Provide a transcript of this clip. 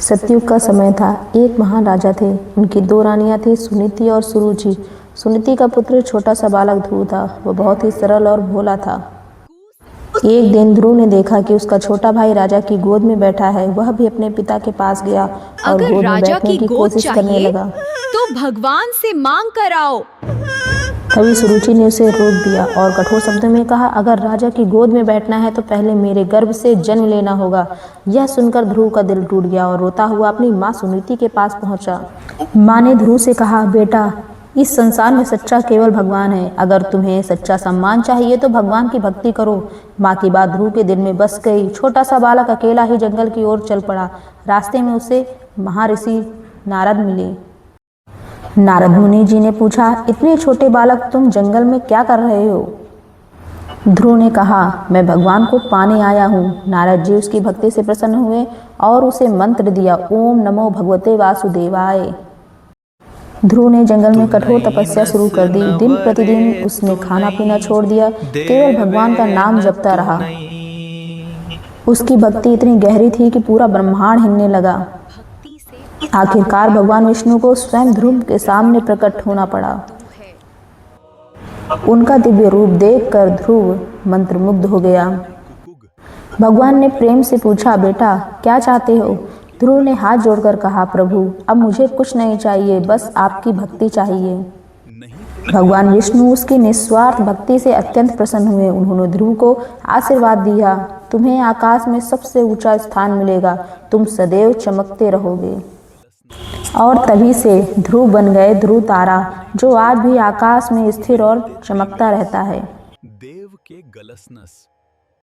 सतयुग का समय था। एक महान राजा थे। उनकी दो रानियां थी, सुनीति और सुरुचि। सुनीति का पुत्र छोटा सा बालक ध्रुव था। वह बहुत ही सरल और भोला था। एक दिन ध्रुव ने देखा कि उसका छोटा भाई राजा की गोद में बैठा है। वह भी अपने पिता के पास गया और अगर गोद में राजा बैठने की गोद कोशिश करने चाहिए लगा। तो भगवान से मांग कर आओ। तभी सुरुचि ने उसे रोक दिया और कठोर शब्दों में कहा, अगर राजा की गोद में बैठना है तो पहले मेरे गर्भ से जन्म लेना होगा। यह सुनकर ध्रुव का दिल टूट गया और रोता हुआ अपनी माँ सुनीति के पास पहुंचा। माँ ने ध्रुव से कहा, बेटा, इस संसार में सच्चा केवल भगवान है। अगर तुम्हें सच्चा सम्मान चाहिए तो भगवान की भक्ति करो। माँ की बात ध्रुव के दिल में बस गई। छोटा सा बालक अकेला ही जंगल की ओर चल पड़ा। रास्ते में उसे महर्षि नारद मिले। नारद मुनि जी ने पूछा, इतने छोटे बालक, तुम जंगल में क्या कर रहे हो? ध्रुव ने कहा, मैं भगवान को पाने आया हूँ। नारद जी उसकी भक्ति से प्रसन्न हुए और उसे मंत्र दिया, ओम नमो भगवते वासुदेवाय। ध्रुव ने जंगल में कठोर तपस्या शुरू कर दी। दिन प्रतिदिन उसने खाना पीना छोड़ दिया, केवल भगवान का नाम जपता रहा। उसकी भक्ति इतनी गहरी थी कि पूरा ब्रह्मांड हिलने लगा। आखिरकार भगवान विष्णु को स्वयं ध्रुव के सामने प्रकट होना पड़ा। उनका दिव्य रूप देखकर ध्रुव मंत्रमुग्ध हो गया। भगवान ने प्रेम से पूछा, बेटा, क्या चाहते हो? ध्रुव ने हाथ जोड़कर कहा, प्रभु, अब मुझे कुछ नहीं चाहिए, बस आपकी भक्ति चाहिए। भगवान विष्णु उसकी निस्वार्थ भक्ति से अत्यंत प्रसन्न हुए। उन्होंने ध्रुव को आशीर्वाद दिया, तुम्हें आकाश में सबसे ऊंचा स्थान मिलेगा, तुम सदैव चमकते रहोगे। और तभी से ध्रुव बन गए ध्रुव तारा, जो आज भी आकाश में स्थिर और चमकता रहता है। देव के गलसनस।